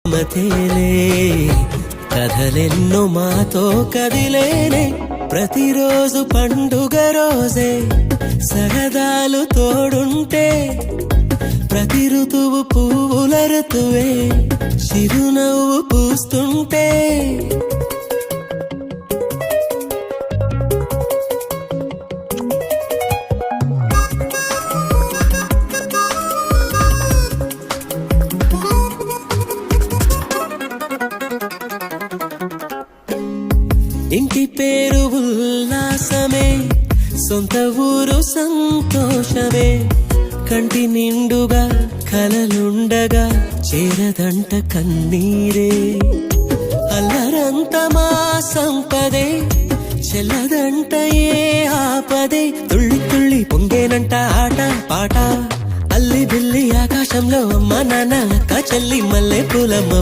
మతేలే కథలెన్నో మాతో కదిలేనే ప్రతిరోజు పండుగ రోజే సరదాలు తోడుంటే ప్రతి ఋతువు పువ్వుల ఋతువే చిరునవ్వు పూస్తుంటే ఇంటి పేరు ఉల్లాసమే సొంత ఊరు సంతోషమే కంటి నిండుగా కలలుండగా చేరదంట కన్నీరే అల్లరంత మా సంపదే చెల్లదంట ఏ ఆపదే తుళ్ళి తుళ్ళి పొంగేనంట ఆట పాట అల్లి బిల్లి ఆకాశంలో అమ్మ నాన్న అక్క చెల్లి మల్లె పూలమ్మ